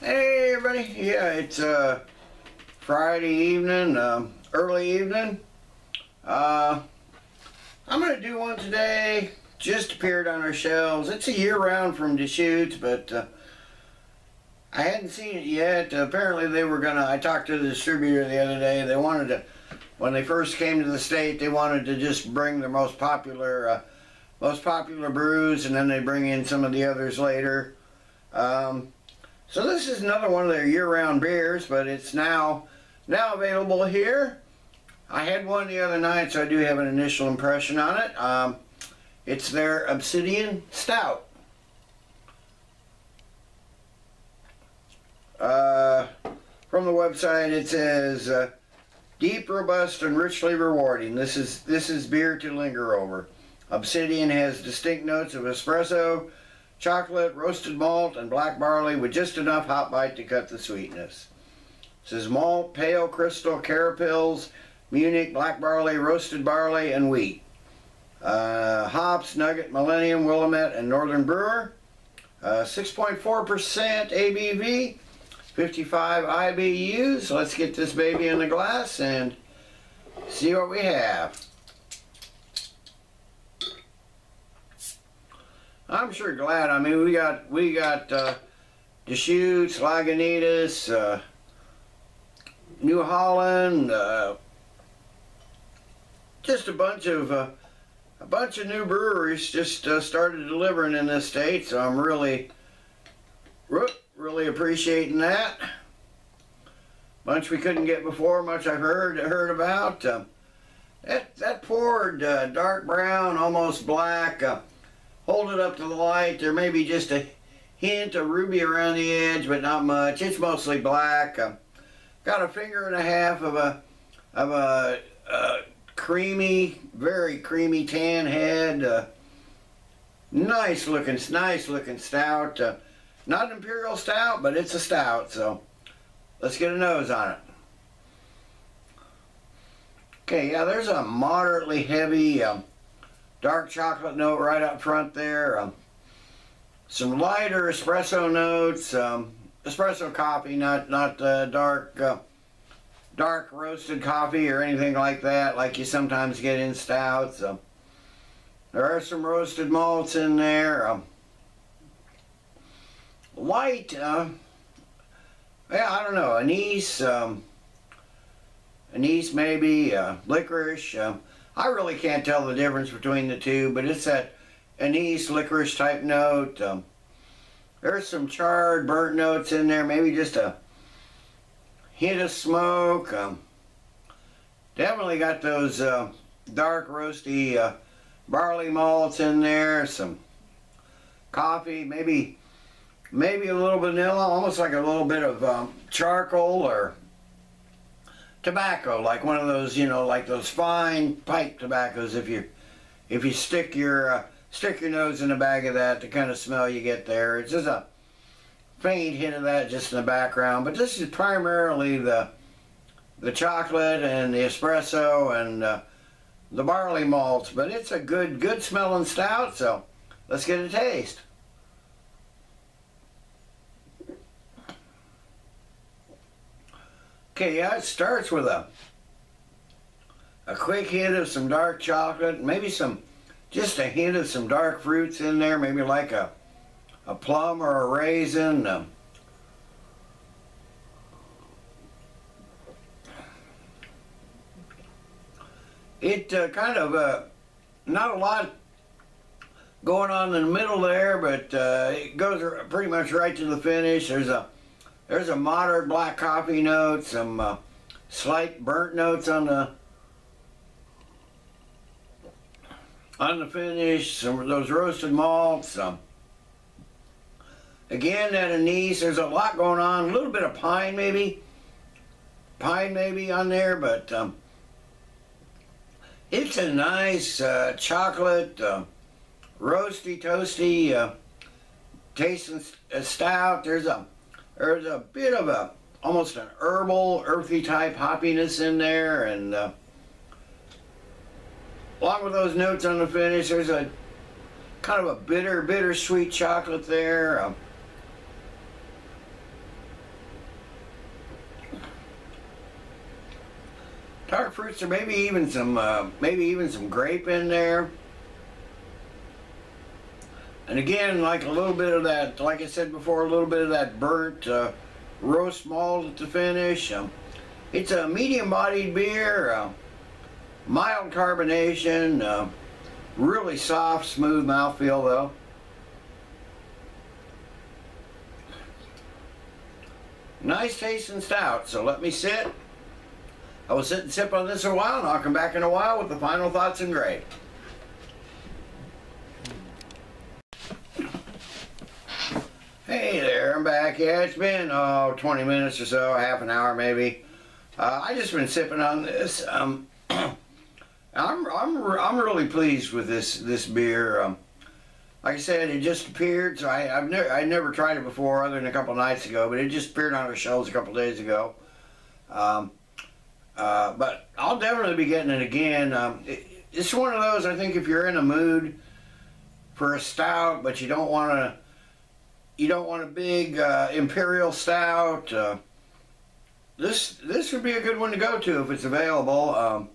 Hey everybody, yeah, it's Friday evening, early evening. I'm going to do one today, just appeared on our shelves. It's a year-round from Deschutes, but I hadn't seen it yet. Apparently they were going to, I talked to the distributor the other day, they wanted to, when they first came to the state, they wanted to just bring their most popular brews, and then they bring in some of the others later. So this is another one of their year-round beers, but it's now available here. I had one the other night, so I do have an initial impression on it. It's their Obsidian Stout. From the website it says, deep, robust, and richly rewarding. This is beer to linger over. Obsidian has distinct notes of espresso, chocolate, roasted malt, and black barley with just enough hop bite to cut the sweetness. It says malt, pale crystal, Carapils, Munich, black barley, roasted barley, and wheat. Hops, Nugget, Millennium, Willamette, and Northern Brewer. 6.4% ABV, 55 IBUs. Let's get this baby in the glass and see what we have. I'm sure glad. I mean, we got Deschutes, Lagunitas, New Holland, just a bunch of new breweries just started delivering in this state. So I'm really appreciating that. Bunch we couldn't get before, much I've heard about. That poured dark brown, almost black. Hold it up to the light. There may be just a hint of ruby around the edge, but not much. It's mostly black. Got a finger and a half of a creamy, very creamy tan head. Nice looking stout. Not an imperial stout, but it's a stout. So let's get a nose on it. Okay, yeah, there's a moderately heavy dark chocolate note right up front there. Some lighter espresso notes. Espresso coffee, not dark roasted coffee or anything like that, like you sometimes get in stouts. There are some roasted malts in there. Light, yeah, I don't know, anise maybe, licorice. I really can't tell the difference between the two, but it's that anise licorice type note. There's some charred, burnt notes in there, maybe just a hint of smoke. Definitely got those dark, roasty barley malts in there. Some coffee, maybe a little vanilla, almost like a little bit of charcoal or tobacco, like one of those, you know, like those fine pipe tobaccos. If you stick your nose in a bag of that, the kind of smell you get there, it's just a faint hint of that just in the background. But this is primarily the chocolate and the espresso and the barley malts. But it's a good smelling stout. So let's get a taste. Okay, yeah, it starts with a quick hit of some dark chocolate, maybe just a hint of some dark fruits in there, maybe like a plum or a raisin. It kind of, not a lot going on in the middle there, but it goes pretty much right to the finish. There's a moderate black coffee note, some slight burnt notes on the finish, some of those roasted malts. Again, that anise, there's a lot going on, a little bit of pine maybe on there, but it's a nice chocolate, roasty, toasty, tasting stout. There's a bit of almost an herbal, earthy type hoppiness in there, and along with those notes on the finish, there's a kind of a bittersweet chocolate there. hops, or maybe even some grape in there. And again, like a little bit of that, like I said before, a little bit of that burnt roast malt at the finish. It's a medium-bodied beer, mild carbonation, really soft, smooth mouthfeel though. Nice tasting stout, so let me sit. I will sit and sip on this a while, and I'll come back in a while with the final thoughts and grade. Hey there, I'm back. Yeah, it's been 20 minutes or so, half an hour maybe. I just been sipping on this. I'm really pleased with this beer. Like I said, it just appeared. So I never tried it before, other than a couple nights ago. But it just appeared on our shelves a couple days ago. But I'll definitely be getting it again. It's one of those. I think if you're in a mood for a stout, but you don't want a big imperial stout. This would be a good one to go to if it's available.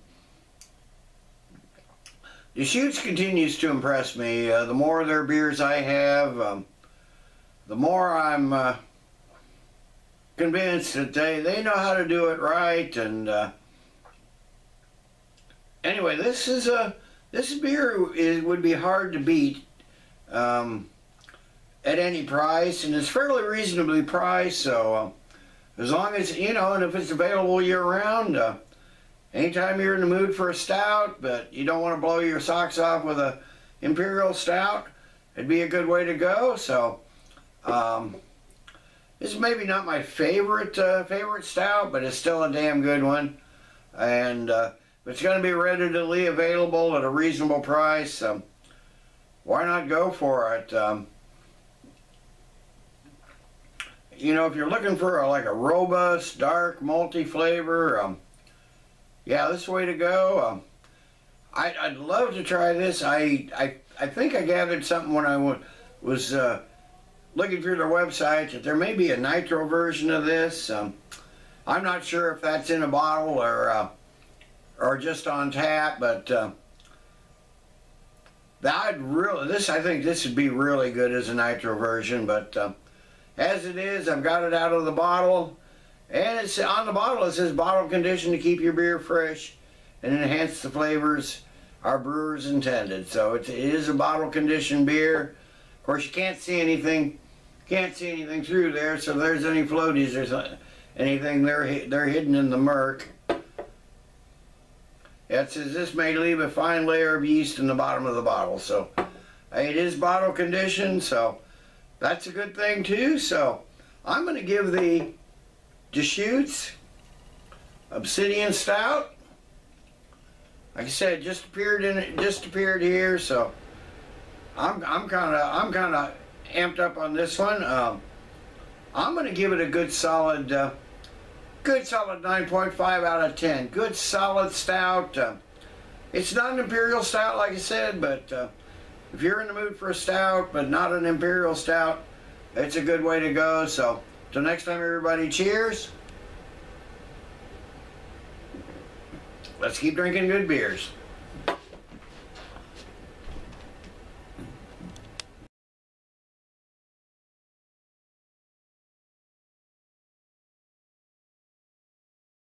Deschutes continues to impress me. The more of their beers I have, the more I'm convinced that they know how to do it right. And anyway, this beer would be hard to beat at any price, and it's fairly reasonably priced. So as long as and if it's available year round. Anytime you're in the mood for a stout, but you don't want to blow your socks off with a imperial stout, it'd be a good way to go. So, this is maybe not my favorite stout, but it's still a damn good one. And it's going to be readily available at a reasonable price. Why not go for it? If you're looking for a robust, dark, malty flavor. Yeah, this is the way to go. I'd love to try this. I think I gathered something when I was looking through their website that there may be a nitro version of this. I'm not sure if that's in a bottle or just on tap, but I think this would be really good as a nitro version. But as it is, I've got it out of the bottle. And it's on the bottle, it says bottle conditioned to keep your beer fresh and enhance the flavors our brewers intended. So it is a bottle conditioned beer. Of course, you can't see anything through there, so if there's any floaties or anything, they're hidden in the murk. It says this may leave a fine layer of yeast in the bottom of the bottle. So it is bottle conditioned, so that's a good thing too. So I'm going to give the Deschutes Obsidian Stout. Like I said, just appeared here, so I'm kind of amped up on this one. I'm going to give it a good solid 9.5 out of 10. Good solid stout. It's not an imperial stout, like I said, but if you're in the mood for a stout, but not an imperial stout, it's a good way to go. So. Till next time, everybody, cheers. Let's keep drinking good beers.